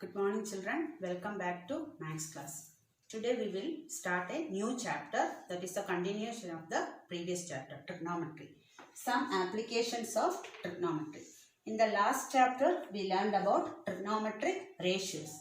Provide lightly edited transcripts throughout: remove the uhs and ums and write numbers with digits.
Good morning children, welcome back to Maths class. Today we will start a new chapter that is a continuation of the previous chapter, trigonometry. Some applications of trigonometry. In the last chapter we learned about trigonometric ratios.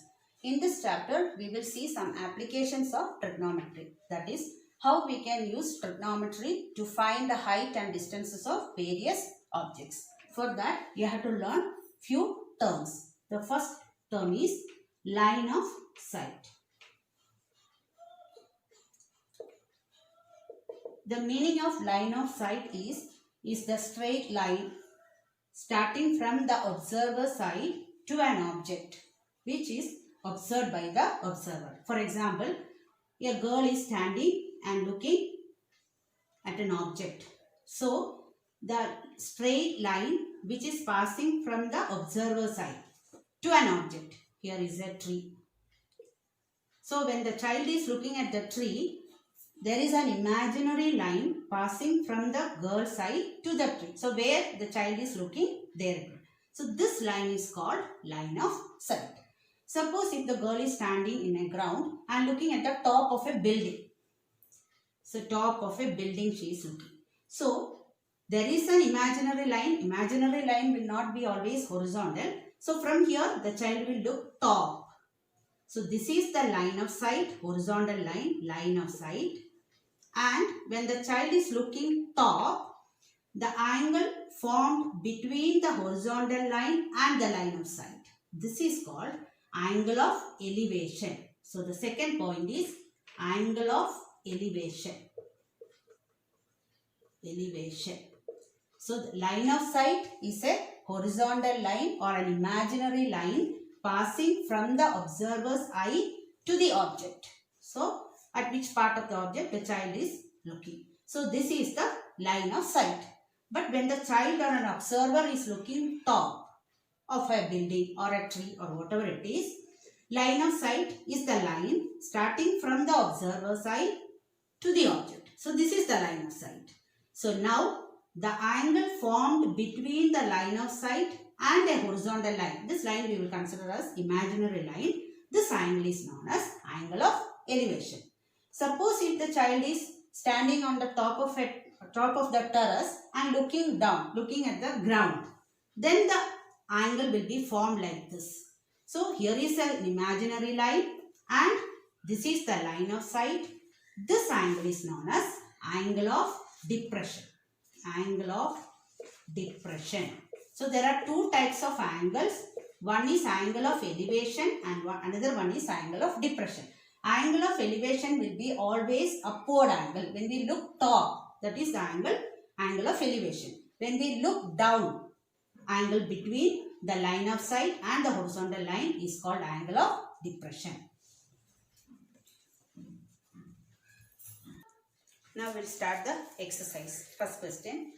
In this chapter we will see some applications of trigonometry, that is how we can use trigonometry to find the height and distances of various objects. For that you have to learn few terms. The first term is line of sight. The meaning of line of sight is the straight line starting from the observer side to an object which is observed by the observer. For example, a girl is standing and looking at an object. So, the straight line which is passing from the observer side to an object. Here is a tree. So when the child is looking at the tree, there is an imaginary line passing from the girl side to the tree. So where the child is looking, there. So this line is called line of sight. Suppose if the girl is standing in a ground and looking at the top of a building. So top of a building she is looking. So there is an imaginary line. Imaginary line will not be always horizontal. So from here the child will look top. So this is the line of sight, horizontal line of sight. And when the child is looking top, the angle formed between the horizontal line and the line of sight. This is called angle of elevation. So the second point is angle of elevation. Elevation. So the line of sight is a horizontal line or an imaginary line passing from the observer's eye to the object. So at which part of the object the child is looking. So this is the line of sight. But when the child or an observer is looking top of a building or a tree or whatever it is, line of sight is the line starting from the observer's eye to the object. So this is the line of sight. So now the angle formed between the line of sight and a horizontal line. This line we will consider as imaginary line. This angle is known as angle of elevation. Suppose if the child is standing on the top of the terrace and looking down, looking at the ground, then the angle will be formed like this. So here is an imaginary line and this is the line of sight. This angle is known as angle of depression. Angle of depression. So there are two types of angles. One is angle of elevation and another one is angle of depression. Angle of elevation will be always upward angle. When we look top, that is the angle of elevation. When we look down, angle between the line of sight and the horizontal line is called angle of depression. Now we'll start the exercise. First question.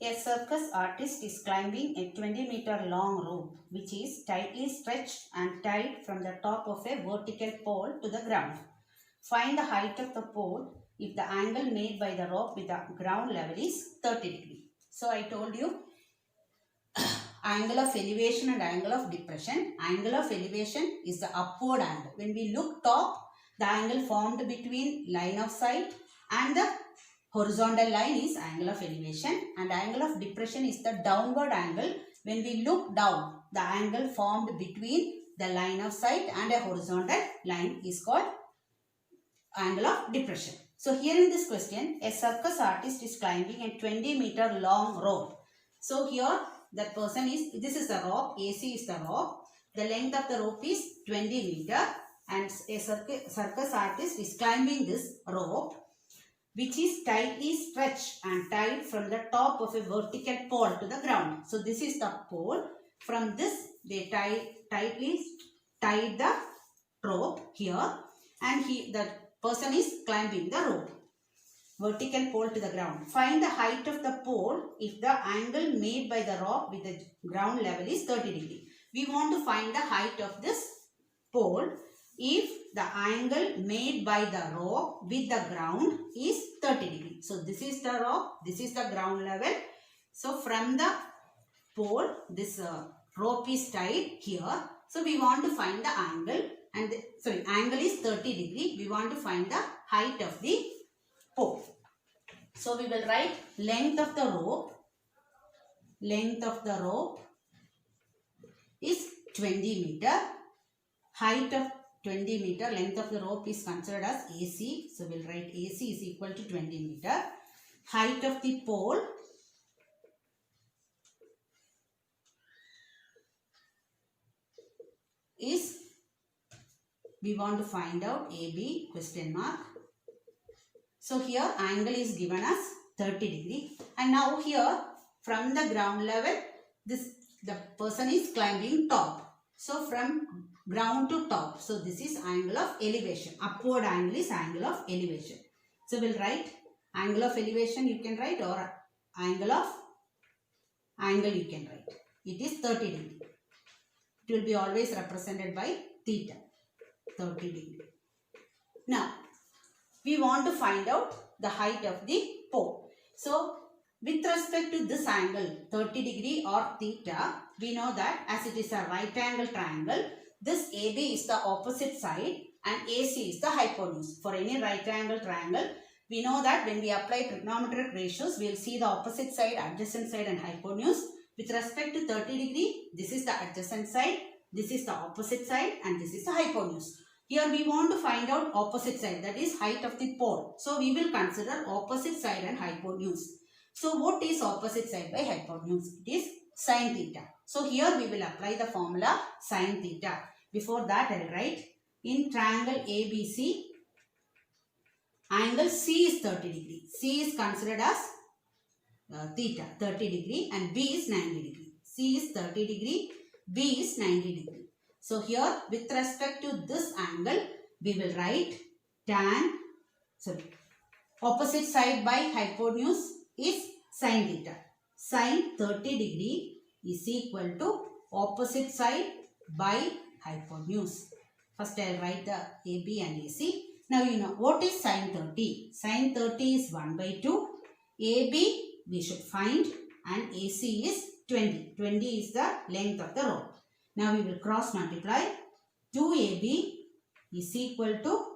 A circus artist is climbing a 20-meter long rope which is tightly stretched and tied from the top of a vertical pole to the ground. Find the height of the pole if the angle made by the rope with the ground level is 30 degrees. So I told you angle of elevation and angle of depression. Angle of elevation is the upward angle. When we look top, the angle formed between line of sight and the horizontal line is angle of elevation, and angle of depression is the downward angle. When we look down, the angle formed between the line of sight and a horizontal line is called angle of depression. So here in this question, a circus artist is climbing a 20-meter long rope. So here that person is, this is the rope, AC is the rope. The length of the rope is 20 meter and a circus artist is climbing this rope which is tightly stretched and tied from the top of a vertical pole to the ground. So this is the pole. From this they tightly tied the rope here and the person is climbing the rope. Vertical pole to the ground. Find the height of the pole if the angle made by the rope with the ground level is 30 degrees. We want to find the height of this pole if the angle made by the rope with the ground is 30 degrees. So this is the rope, this is the ground level. So from the pole, this rope is tied here So we want to find the angle, and angle is 30 degree. We want to find the height of the pole. So we will write length of the rope. Length of the rope is 20 meter. Height of 20 meter. Length of the rope is considered as AC. So we'll write AC is equal to 20 meter. Height of the pole is, we want to find out AB question mark. So here angle is given as 30 degree, and now here from the ground level the person is climbing top. So from ground to top, so this is angle of elevation. Upward angle is angle of elevation. So we'll write angle of elevation you can write, or angle you can write. It is 30 degree. It will be always represented by theta, 30 degree. Now we want to find out the height of the pole. So with respect to this angle 30 degree or theta, we know that as it is a right angle triangle, this AB is the opposite side and AC is the hypotenuse. For any right angle triangle, we know that when we apply trigonometric ratios, we will see the opposite side, adjacent side and hypotenuse. With respect to 30 degree, this is the adjacent side, this is the opposite side and this is the hypotenuse. Here we want to find out opposite side, that is height of the pole. So we will consider opposite side and hypotenuse. So what is opposite side by hypotenuse? It is sin theta. So here we will apply the formula sin theta. Before that I will write, in triangle ABC, angle C is 30 degree. C is considered as theta, 30 degree, and B is 90 degree. C is 30 degree, B is 90 degree. So here with respect to this angle, we will write opposite side by hypotenuse is sin theta. Sin 30 degree is equal to opposite side by hypotenuse. First I will write the AB and AC. Now you know what is sin 30. Sin 30 is 1 by 2. AB we should find, and AC is 20. 20 is the length of the rope. Now we will cross multiply. 2AB is equal to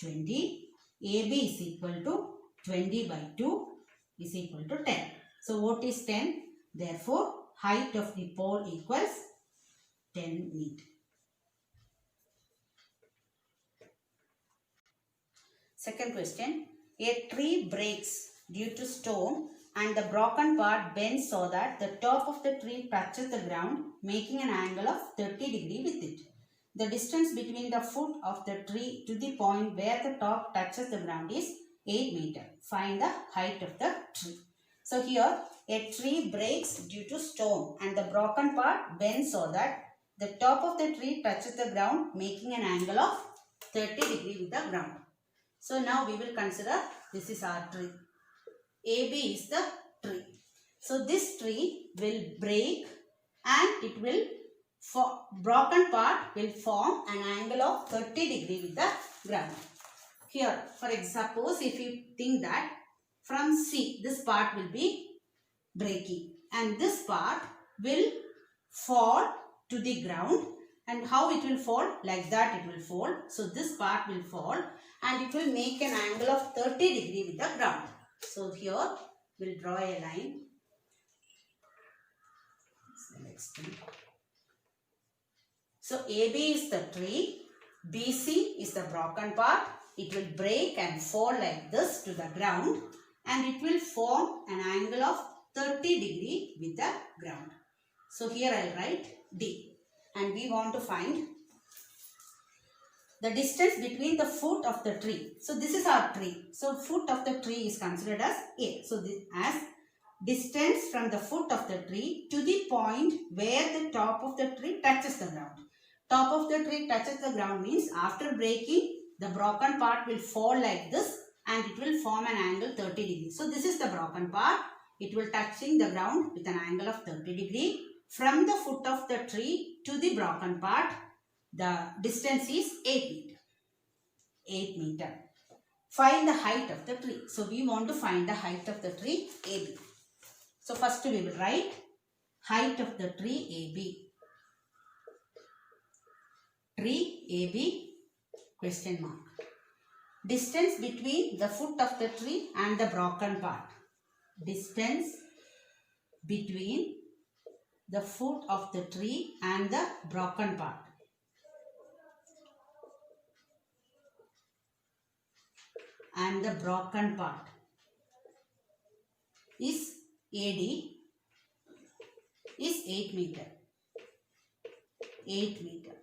20. AB is equal to 20 by 2 is equal to 10. So what is 10? Therefore height of the pole equals 10 meter. Second question. A tree breaks due to storm and the broken part bends so that the top of the tree touches the ground, making an angle of 30 degree with it. The distance between the foot of the tree to the point where the top touches the ground is 8 meter. Find the height of the tree. So here a tree breaks due to storm and the broken part bends so that the top of the tree touches the ground, making an angle of 30 degree with the ground. So now we will consider this is our tree. AB is the tree. So this tree will break and it will, broken part will form an angle of 30 degree with the ground. Here, for example, suppose if you think that from C, this part will be breaking and this part will fall to the ground, and how it will fall? Like that it will fall. So this part will fall and it will make an angle of 30 degree with the ground. So here we'll draw a line. So AB is the tree, BC is the broken part. It will break and fall like this to the ground and it will form an angle of 30 degree with the ground. So here I will write D, and we want to find the distance between the foot of the tree. So this is our tree. So foot of the tree is considered as A. So this as distance from the foot of the tree to the point where the top of the tree touches the ground. Top of the tree touches the ground means after breaking, the broken part will fall like this and it will form an angle 30 degree. So this is the broken part. It will touching the ground with an angle of 30 degree. From the foot of the tree to the broken part, the distance is 8 meter. 8 meter. Find the height of the tree. So we want to find the height of the tree AB. So first we will write height of the tree AB. tree AB question mark. Distance between the foot of the tree and the broken part. Distance between the foot of the tree and the broken part. And the broken part is AD is 8 meter. 8 meter.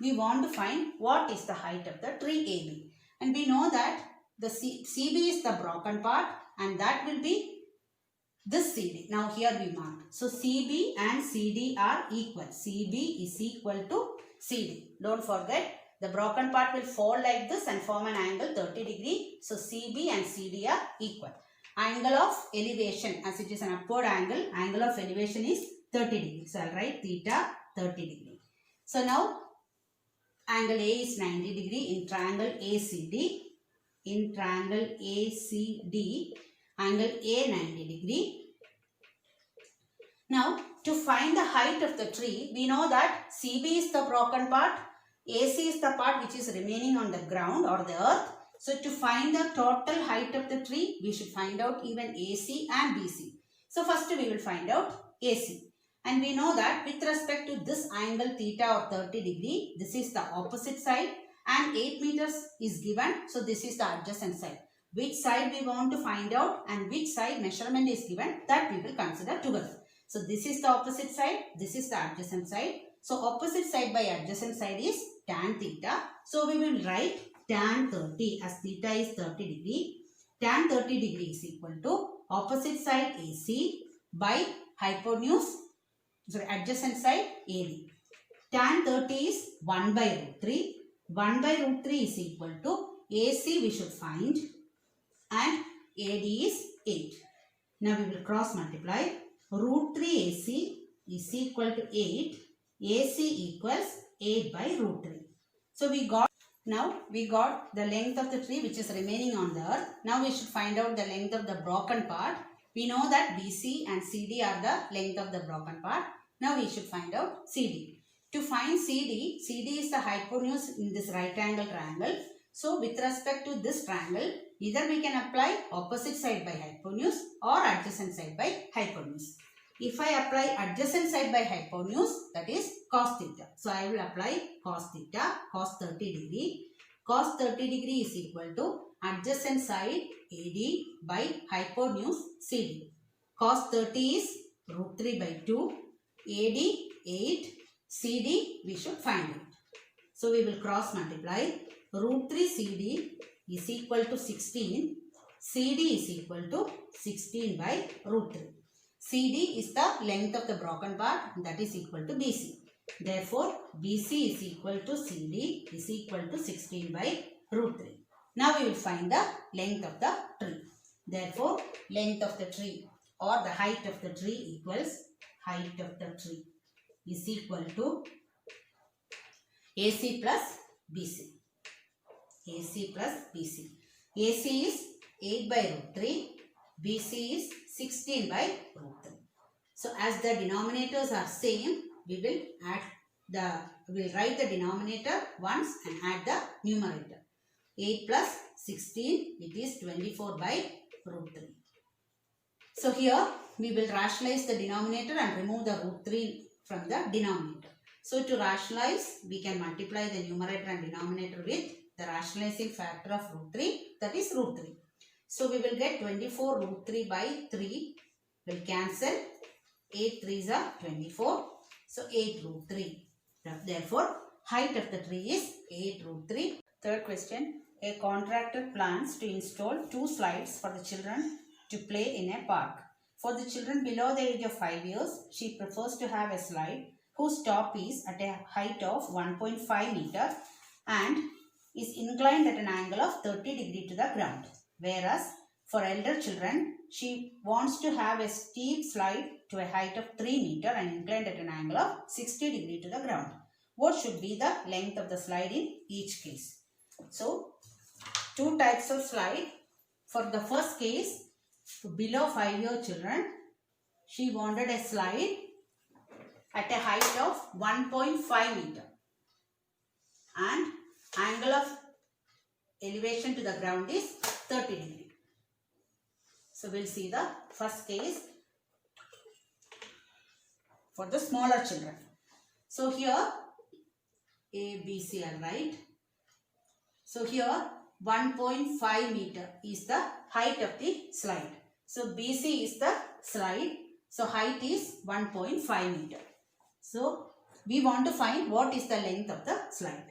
We want to find what is the height of the tree AB. And we know that the CB is the broken part and that will be this CD. Now here we mark. So CB and CD are equal. CB is equal to CD. Don't forget, the broken part will fall like this and form an angle 30 degree. So CB and CD are equal. Angle of elevation, as it is an upward angle, angle of elevation is 30 degree. So I'll write theta 30 degree. So now angle A is 90 degree in triangle ACD. In triangle ACD, angle A 90 degree. Now to find the height of the tree, we know that CB is the broken part, AC is the part which is remaining on the ground or the earth. So to find the total height of the tree, we should find out even AC and BC. So first we will find out AC. And we know that with respect to this angle theta or 30 degree, this is the opposite side and 8 meters is given. So this is the adjacent side. Which side we want to find out and which side measurement is given, that we will consider together. So this is the opposite side, this is the adjacent side. So opposite side by adjacent side is tan theta. So we will write tan 30 as theta is 30 degree. Tan 30 degree is equal to opposite side AC by hypotenuse, sorry, adjacent side AD. Tan 30 is 1 by root 3. 1 by root 3 is equal to AC we should find and AD is 8. Now we will cross multiply. Root 3 AC is equal to 8. AC equals 8 by root 3. So we got the length of the tree which is remaining on the earth. Now we should find out the length of the broken part. We know that BC and CD are the length of the broken part. Now we should find out CD. To find CD, CD is the hypotenuse in this right angle triangle. So with respect to this triangle, either we can apply opposite side by hypotenuse or adjacent side by hypotenuse. If I apply adjacent side by hypotenuse, that is cos theta. So I will apply cos theta, cos 30 degree. Cos 30 degree is equal to adjacent side AD by hypotenuse CD. Cos 30 is root 3 by 2. AD 8. CD we should find it. So we will cross multiply. Root 3 CD is equal to 16. CD is equal to 16 by root 3. CD is the length of the broken part, that is equal to BC. Therefore, BC is equal to CD is equal to 16 by root 3. Now we will find the length of the tree. Therefore, length of the tree or the height of the tree equals height of the tree is equal to AC plus BC. AC plus BC. AC is 8 by root 3. BC is 16 by root 3. So as the denominators are same, we will write the denominator once and add the numerator. 8 plus 16, it is 24 by root 3. So here we will rationalize the denominator and remove the root 3 from the denominator. So to rationalize, we can multiply the numerator and denominator with the rationalizing factor of root 3, that is root 3. So we will get 24 root 3 by 3 will cancel. 8 3s are 24. So 8 root 3. Therefore, height of the tree is 8 root 3. Third question. A contractor plans to install 2 slides for the children to play in a park. For the children below the age of 5 years, she prefers to have a slide whose top is at a height of 1.5 meter and is inclined at an angle of 30 degree to the ground. Whereas for elder children, she wants to have a steep slide to a height of 3 meter and inclined at an angle of 60 degree to the ground. What should be the length of the slide in each case? So, 2 types of slide. For the first case, below 5-year children, she wanted a slide at a height of 1.5 meter. elevation to the ground is 30 degree. So we'll see the first case for the smaller children. So here A, B, C are right. So here 1.5 meter is the height of the slide. So BC is the slide. So height is 1.5 meter. So we want to find what is the length of the slide.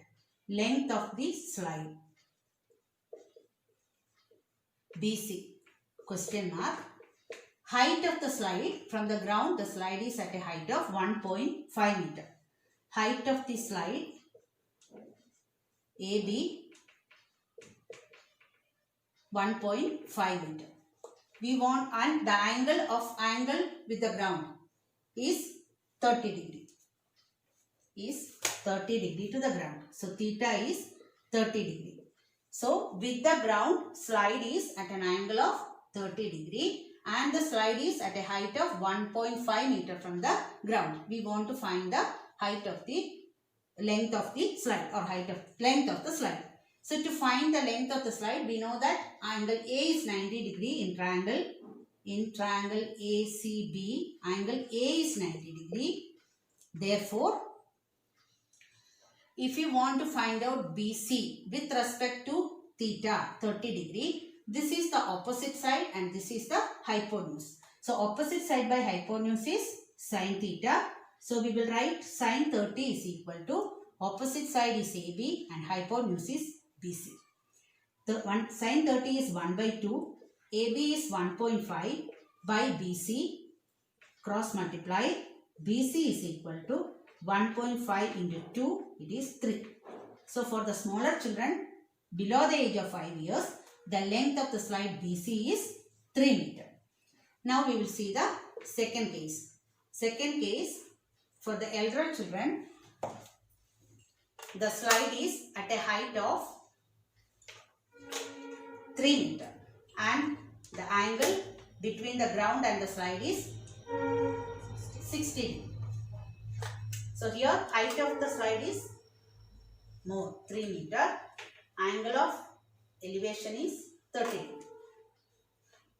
Length of the slide. BC question mark. Height of the slide from the ground, the slide is at a height of 1.5 meter. Height of the slide AB 1.5 meter. We want, and the angle with the ground is 30 degree. Is 30 degree to the ground. So theta is 30 degree. So with the ground, slide is at an angle of 30 degree and the slide is at a height of 1.5 meter from the ground. We want to find the height of the length of the slide or length of the slide. So to find the length of the slide, we know that angle A is 90 degree in triangle ACB, angle A is 90 degree. Therefore, if you want to find out BC with respect to theta 30 degree, this is the opposite side and this is the hypotenuse. So opposite side by hypotenuse is sin theta. So we will write sin 30 is equal to opposite side is AB and hypotenuse is BC. The sin 30 is 1 by 2, AB is 1.5 by BC, cross multiply, BC is equal to 1.5 into 2, it is 3. So for the smaller children below the age of 5 years, the length of the slide BC is 3 meter. Now we will see the second case. Second case, for the elder children, the slide is at a height of 3 meter and the angle between the ground and the slide is 60 degree. So here height of the slide is more 3 meter, angle of elevation is 30 degree.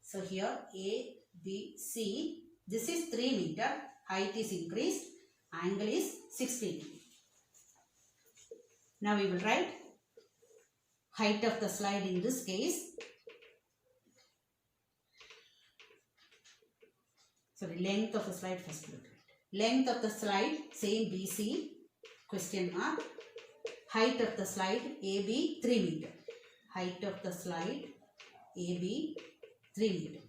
So here A, B, C, this is 3 meter, height is increased, angle is 60 degree. Now we will write height of the slide in this case. Sorry, length of the slide first. Length of the slide, same BC, question mark. Height of the slide, AB, 3 meter. Height of the slide, AB, 3 meter.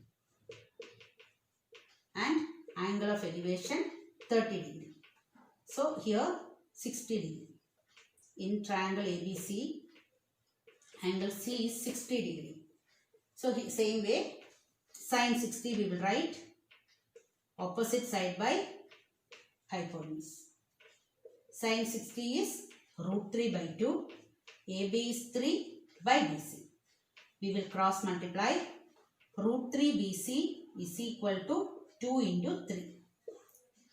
And angle of elevation, 30 degree. So here, 60 degree. In triangle ABC, angle C is 60 degree. So same way, sin 60 we will write opposite side by hypotenuse. Sin 60 is root 3 by 2. AB is 3 by BC. We will cross multiply. Root 3 BC is equal to 2 into 3.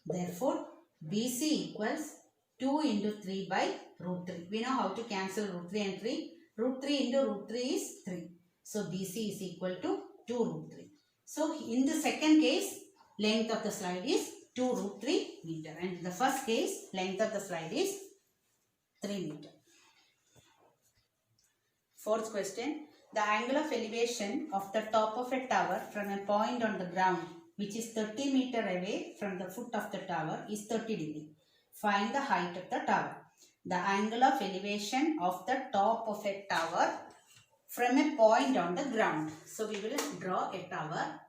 Therefore, BC equals 2 into 3 by root 3. We know how to cancel root 3 and 3. Root 3 into root 3 is 3. So, BC is equal to 2 root 3. So, in the second case, length of the slide is 2 root 3 meter. And in the first case, length of the slide is 3 meter. Fourth question. The angle of elevation of the top of a tower from a point on the ground which is 30 meter away from the foot of the tower is 30 degree. Find the height of the tower. The angle of elevation of the top of a tower from a point on the ground. So we will draw a tower.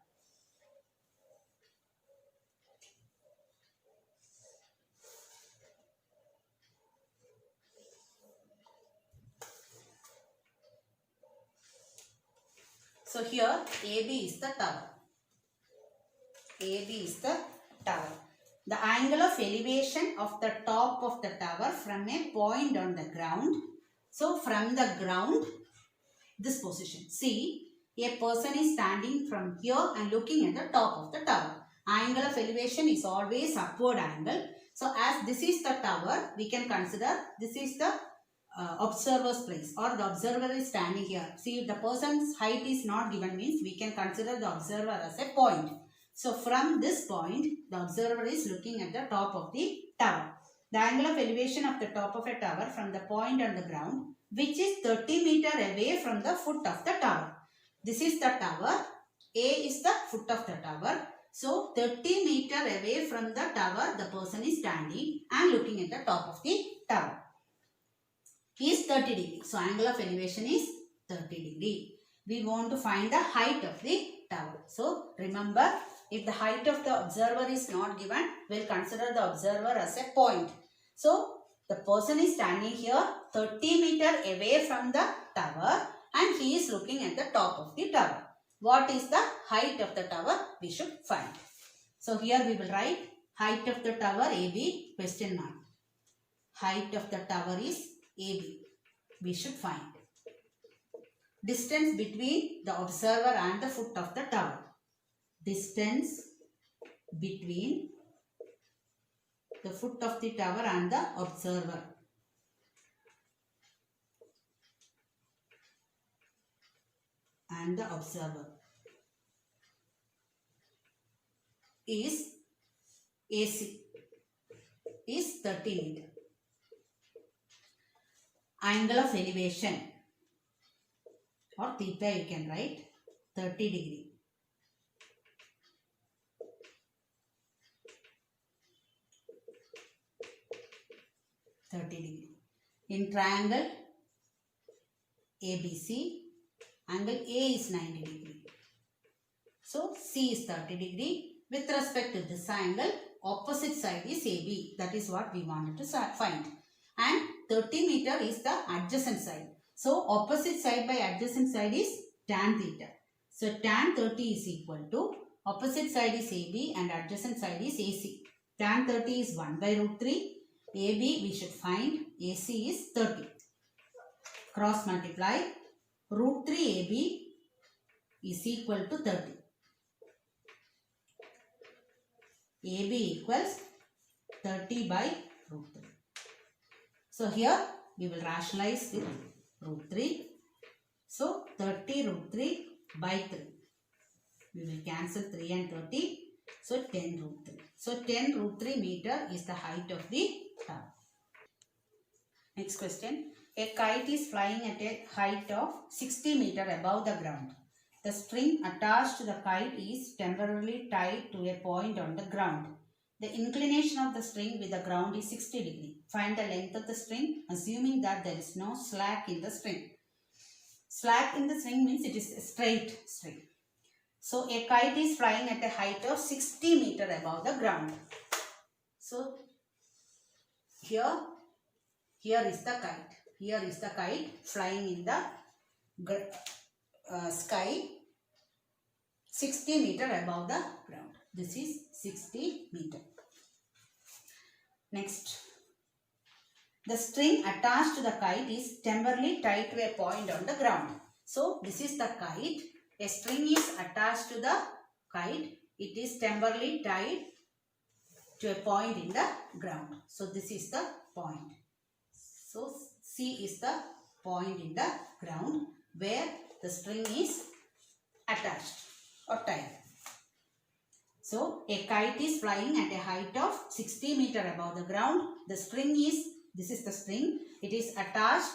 So here AB is the tower. AB is the tower. The angle of elevation of the top of the tower from a point on the ground. So from the ground, this position. See, a person is standing from here and looking at the top of the tower. Angle of elevation is always upward angle. So as this is the tower, we can consider this is the observer's place, or the observer is standing here. See, if the person's height is not given, means we can consider the observer as a point. So from this point, the observer is looking at the top of the tower. The angle of elevation of the top of a tower from the point on the ground, which is 30 meter away from the foot of the tower. This is the tower. A is the foot of the tower. So 30 meter away from the tower, the person is standing and looking at the top of the tower. Is 30 degree. So angle of elevation is 30 degree. We want to find the height of the tower. So remember, if the height of the observer is not given, we'll consider the observer as a point. So the person is standing here 30 meter away from the tower and he is looking at the top of the tower. What is the height of the tower? We should find. So here we will write height of the tower AB question mark. Height of the tower is AB. We should find. Distance between the observer and the foot of the tower. Distance between the foot of the tower and the observer. And the observer is AC, is 30 meter. Angle of elevation or theta you can write 30 degree. In triangle ABC, angle A is 90 degree. So C is 30 degree. With respect to this angle, opposite side is AB. That is what we wanted to find. And 30 meter is the adjacent side. So opposite side by adjacent side is tan theta. So tan 30 is equal to, opposite side is AB and adjacent side is AC. Tan 30 is 1 by root 3. AB we should find, AC is 30. Cross multiply, root 3 AB is equal to 30. AB equals 30 by root 3. So here we will rationalize with root 3. So 30 root 3 by 3. We will cancel 3 and 30. So 10 root 3. So 10 root 3 meter is the height of the tower. Next question. A kite is flying at a height of 60 meter above the ground. The string attached to the kite is temporarily tied to a point on the ground. The inclination of the string with the ground is 60 degree. Find the length of the string, assuming that there is no slack in the string. Slack in the string means it is a straight string. So a kite is flying at a height of 60 meter above the ground. So here is the kite. Here is the kite flying in the sky 60 meter above the ground. This is 60 meter. Next, the string attached to the kite is temporarily tied to a point on the ground. So this is the kite. A string is attached to the kite. It is temporarily tied to a point in the ground. So this is the point. So C is the point in the ground where the string is attached or tied. So a kite is flying at a height of 60 meter above the ground. The string is, this is the string. It is attached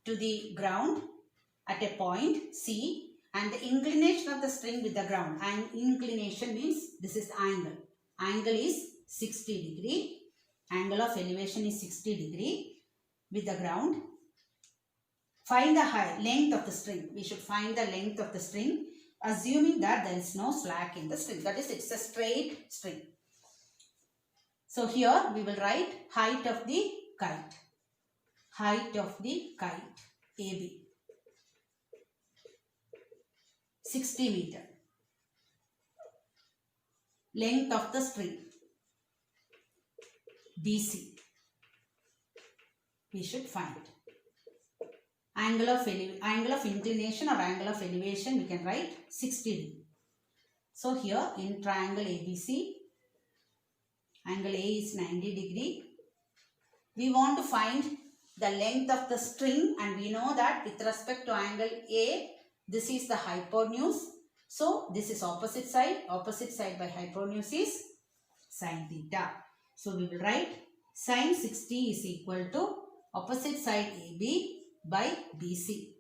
to the ground at a point C, and the inclination of the string with the ground. And inclination means this is angle. Angle is 60 degree. Angle of elevation is 60 degree with the ground. Find the length of the string. We should find the length of the string, assuming that there is no slack in the string. That is, it's a straight string. So here we will write height of the kite. Height of the kite, AB. 60 meter. Length of the string, BC. We should find. Angle of inclination or angle of elevation we can write 60 degree. So here in triangle ABC, angle A is 90 degree. We want to find the length of the string, and we know that with respect to angle A, this is the hypotenuse. So this is opposite side by hypotenuse is sin theta. So we will write sin 60 is equal to opposite side AB by BC.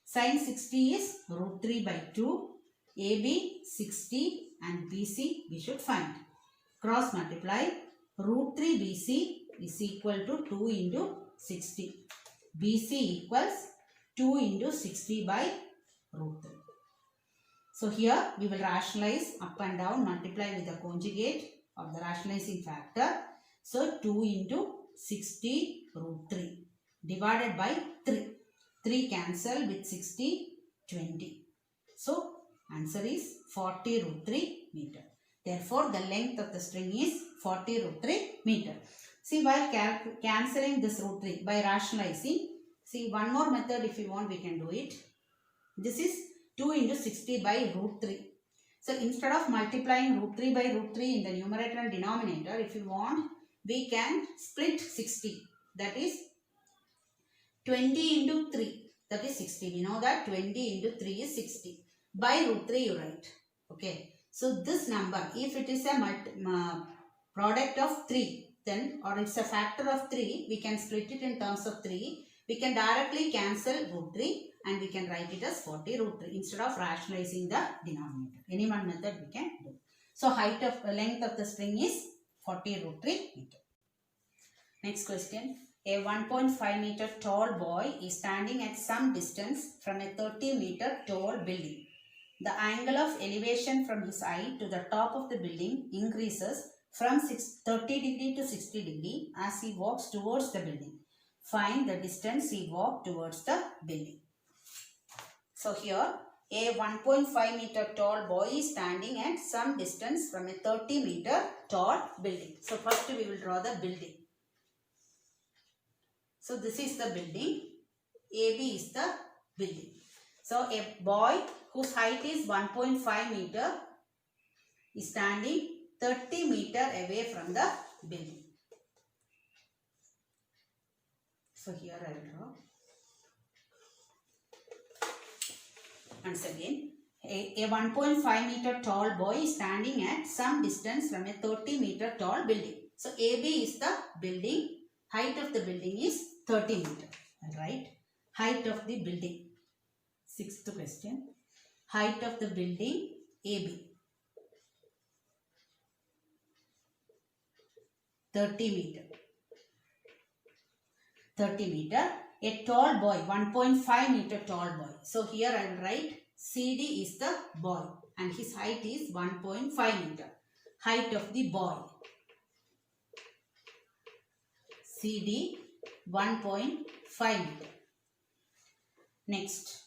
Sin 60 is root 3 by 2, AB 60 and BC we should find. Cross multiply, root 3 BC is equal to 2 into 60. BC equals 2 into 60 by root 3. So here we will rationalize up and down, multiply with the conjugate of the rationalizing factor. So 2 into 60 root 3 divided by 3. 3 cancel with 60, 20. So answer is 40 root 3 meter. Therefore the length of the string is 40 root 3 meter. See, while cancelling this root 3 by rationalizing, see, one more method if you want we can do it. This is 2 into 60 by root 3. So instead of multiplying root 3 by root 3 in the numerator and denominator, if you want, we can split 60. That is 20 into 3. That is 60. We know that 20 into 3 is 60. By root 3 you write. Okay. So this number, if it is a product of 3, then, or it's a factor of 3, we can split it in terms of 3. We can directly cancel root 3 and we can write it as 40 root 3 instead of rationalizing the denominator. Any one method we can do. So length of the string is 40 root 3 meter. Next question. A 1.5 meter tall boy is standing at some distance from a 30 meter tall building. The angle of elevation from his eye to the top of the building increases from 30 degree to 60 degree as he walks towards the building. Find the distance he walked towards the building. So here a 1.5 meter tall boy is standing at some distance from a 30 meter tall building. So first we will draw the building. So this is the building. AB is the building. So a boy whose height is 1.5 meter is standing 30 meter away from the building. So here I will draw. Once again, a 1.5 meter tall boy is standing at some distance from a 30 meter tall building. So AB is the building. Height of the building is 30 meter. Right? Height of the building. Sixth question. Height of the building AB. 30 meter. 30 meter. A tall boy, 1.5 meter tall boy. So here I will write CD is the boy and his height is 1.5 meter. Height of the boy. CD 1.5 meter. Next.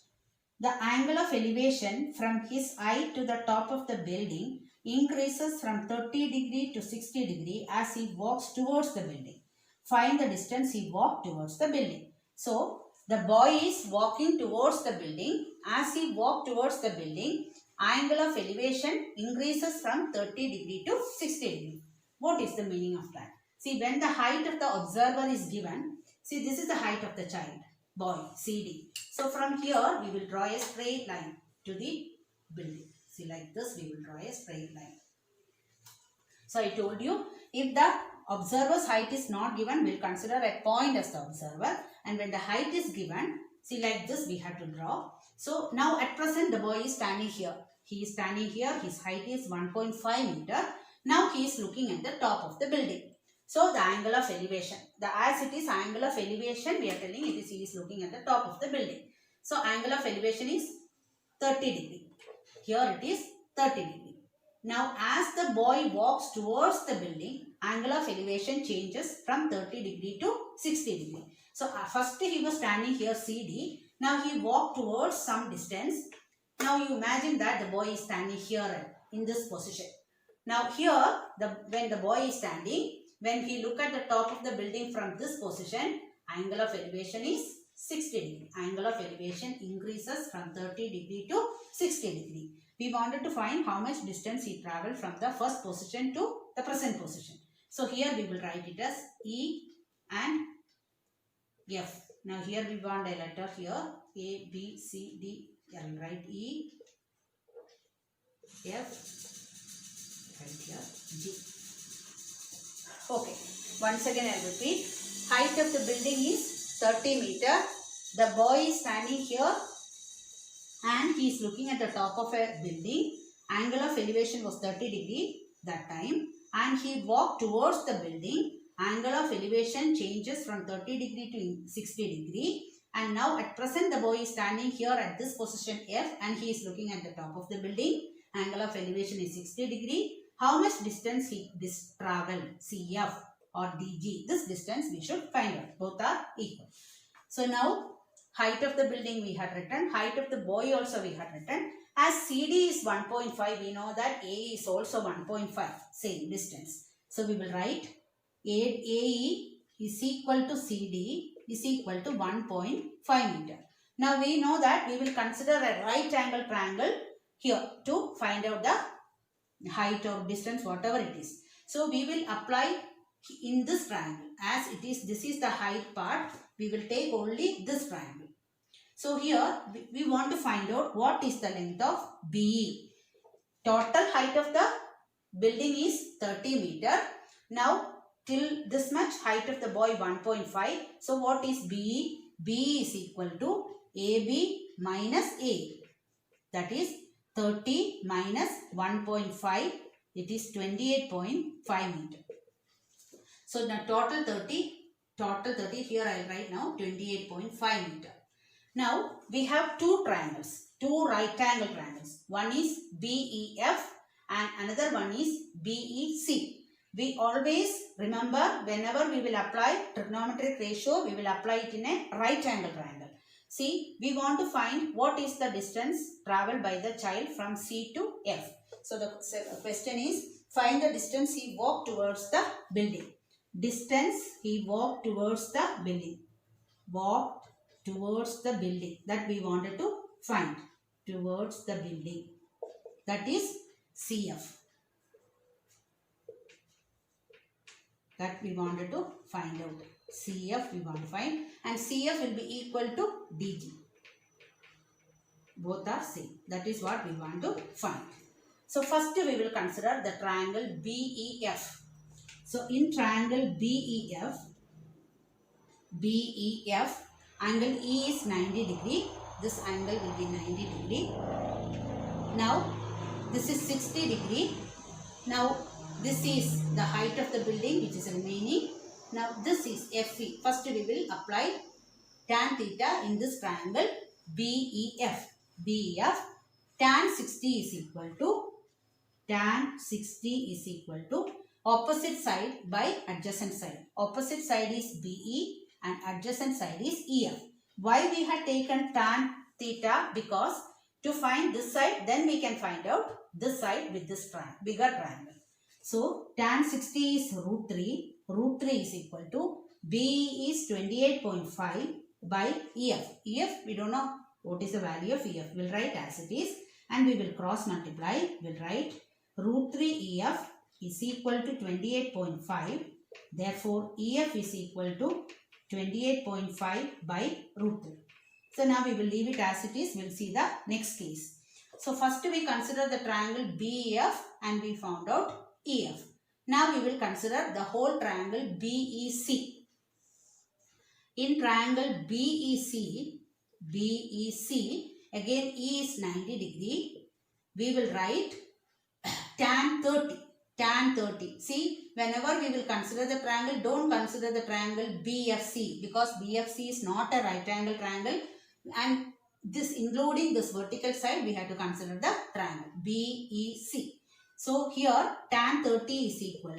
The angle of elevation from his eye to the top of the building increases from 30 degree to 60 degree as he walks towards the building. Find the distance he walked towards the building. So, the boy is walking towards the building. As he walked towards the building, angle of elevation increases from 30 degree to 60 degree. What is the meaning of that? See, when the height of the observer is given, see, this is the height of the child, boy, CD. So, from here, we will draw a straight line to the building. See, like this, we will draw a straight line. So, I told you, if the observer's height is not given, we will consider a point as the observer. And when the height is given, see, like this, we have to draw. So, now at present, the boy is standing here. He is standing here. His height is 1.5 meter. Now, he is looking at the top of the building. So, the angle of elevation. As it is angle of elevation, we are telling it is he is looking at the top of the building. So, angle of elevation is 30 degree. Here it is 30 degree. Now, as the boy walks towards the building, angle of elevation changes from 30 degree to 60 degree. So, first he was standing here CD. Now, he walked towards some distance. Now, you imagine that the boy is standing here in this position. Now, here, when the boy is standing, when he look at the top of the building from this position, angle of elevation is 60 degree. Angle of elevation increases from 30 degree to 60 degree. We wanted to find how much distance he travelled from the first position to the present position. So, here we will write it as E and F. Now here we want a letter here. A, B, C, D. I will write E, F, right here, G. Okay. Once again I will repeat. Height of the building is 30 meter. The boy is standing here and he is looking at the top of a building. Angle of elevation was 30 degree that time, and he walked towards the building. Angle of elevation changes from 30 degree to 60 degree, and now at present the boy is standing here at this position F and he is looking at the top of the building. Angle of elevation is 60 degree. How much distance he traveled, CF or DG? This distance we should find out. Both are equal. So now height of the building we had written, height of the boy also we had written. As CD is 1.5, we know that A is also 1.5, same distance. So we will write AE is equal to CD is equal to 1.5 meter. Now we know that we will consider a right angle triangle here to find out the height or distance, whatever it is. So we will apply in this triangle. As it is, this is the height part, we will take only this triangle. So here we want to find out what is the length of BE. Total height of the building is 30 meter. Now till this much height of the boy 1.5. So what is BE? BE is equal to AB minus A. That is 30 minus 1.5. It is 28.5 meter. So the total 30 here I will write now 28.5 meter. Now we have two triangles, two right angle triangles. One is BEF and another one is BEC. We always remember, whenever we will apply trigonometric ratio, we will apply it in a right angle triangle. See, we want to find what is the distance traveled by the child from C to F. So the question is, find the distance he walked towards the building. Distance he walked towards the building. Walked towards the building, that we wanted to find. Towards the building, that is CF. That we wanted to find out. CF we want to find, and CF will be equal to DG. Both are same. That is what we want to find. So first we will consider the triangle BEF. So in triangle BEF, angle E is 90 degree. This angle will be 90 degree. Now this is 60 degree. Now this is the height of the building which is remaining. Now this is FE. First we will apply tan theta in this triangle BEF. BEF, tan 60 is equal to opposite side by adjacent side. Opposite side is BE and adjacent side is EF. Why we had taken tan theta? Because to find this side, then we can find out this side with this bigger triangle. So tan 60 is root 3. Root 3 is equal to BE is 28.5 by EF. EF we don't know what is the value of EF. We'll write as it is and we will cross multiply. We'll write root 3 EF is equal to 28.5. Therefore EF is equal to 28.5 by root 3. So now we will leave it as it is. We'll see the next case. So first we consider the triangle BEF and we found out EF. Now we will consider the whole triangle BEC. In triangle BEC, again E is 90 degree. We will write tan 30. Tan 30. See, whenever we will consider the triangle, don't consider the triangle BFC because BFC is not a right angle triangle, and this including this vertical side we have to consider the triangle BEC. So here tan 30 is equal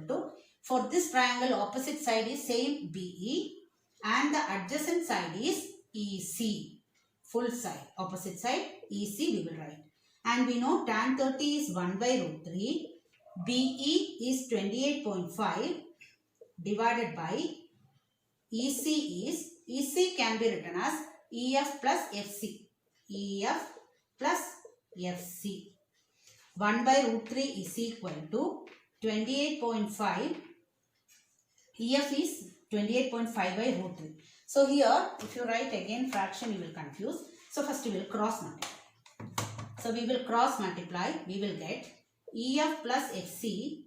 to, for this triangle opposite side is same BE and the adjacent side is EC. Full side, opposite side EC we will write. And we know tan 30 is 1 by root 3. BE is 28.5 divided by EC can be written as EF plus FC. EF plus FC. 1 by root 3 is equal to 28.5. EF is 28.5 by root 3. So here, if you write again fraction, you will confuse. So first we will cross multiply. So we will cross multiply. We will get EF plus FC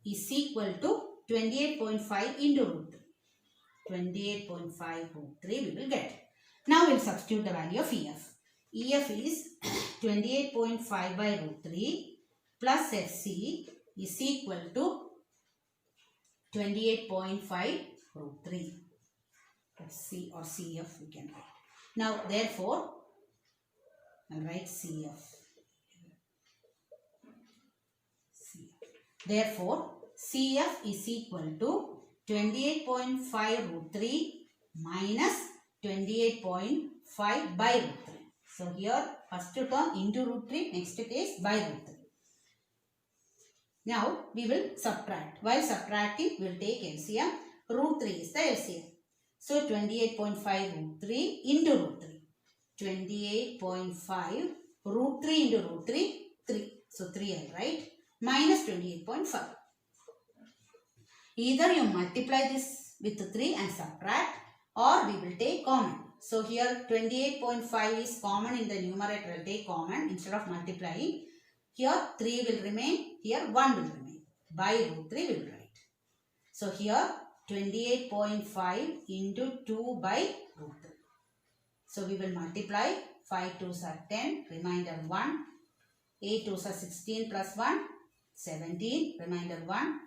is equal to 28.5 into root 3. 28.5 root 3 we will get. Now we will substitute the value of EF. EF is 28.5 by root 3 plus FC is equal to 28.5 root 3. FC or CF we can write. Now therefore, I'll write CF. Therefore, CF is equal to 28.5 root 3 minus 28.5 by root 3. So here first term into root 3, next case by root 3. Now we will subtract. While subtracting, we will take LCM. Root 3 is the LCM. So 28.5 root 3 into root 3. 28.5 root 3 into root 3, 3. So 3 I'll write minus 28.5. Either you multiply this with 3 and subtract, or we will take common. So here 28.5 is common in the numerator. We will take common instead of multiplying. Here 3 will remain, here 1 will remain. By root 3 we will write. So here 28.5 into 2 by root 3. So we will multiply. 5 2s are 10, remainder 1. 8 2s are 16 plus 1, 17, remainder 1.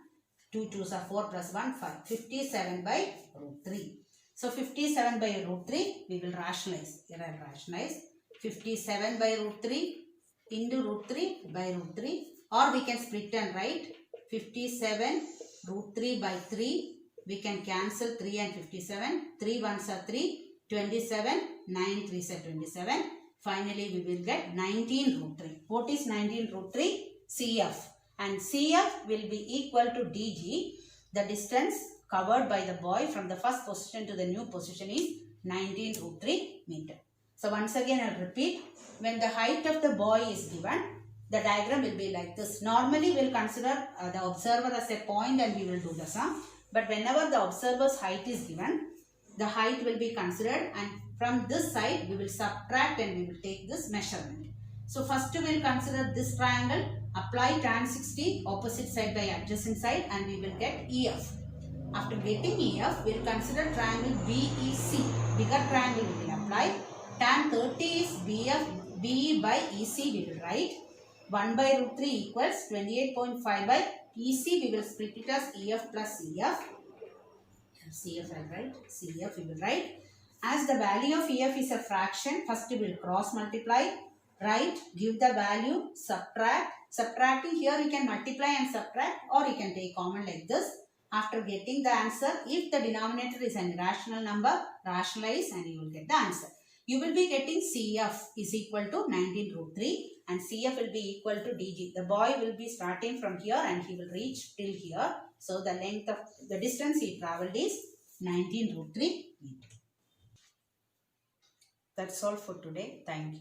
2 2s are 4 plus 1, 5. 57 by root 3. So 57 by root 3 we will rationalize. Here I will rationalize. 57 by root 3 into root 3 by root 3, or we can split and write 57 root 3 by 3. We can cancel 3 and 57. 3 1s are 3. 27. 9 3s are 27. Finally, we will get 19 root 3. What is 19 root 3? CF. And CF will be equal to DG. The distance covered by the boy from the first position to the new position is 19 root 3 meter. So once again I will repeat. When the height of the boy is given, the diagram will be like this. Normally we will consider the observer as a point and we will do the sum. But whenever the observer's height is given, the height will be considered, and from this side we will subtract and we will take this measurement. So first we will consider this triangle, apply tan 60 opposite side by adjacent side, and we will get EF. After getting EF, we will consider triangle BEC. Bigger triangle we will apply. Tan 30 is BE by EC we will write. 1 by root 3 equals 28.5 by EC. We will split it as EF plus CF. CF I will write. CF we will write. As the value of EF is a fraction, first we will cross multiply. Write, give the value, subtract. Subtracting here you can multiply and subtract, or you can take common like this. After getting the answer, if the denominator is an irrational number, rationalize and you will get the answer. You will be getting CF is equal to 19 root 3 and CF will be equal to DG. The boy will be starting from here and he will reach till here. So the length of the distance he travelled is 19 root 3 meter. That's all for today. Thank you.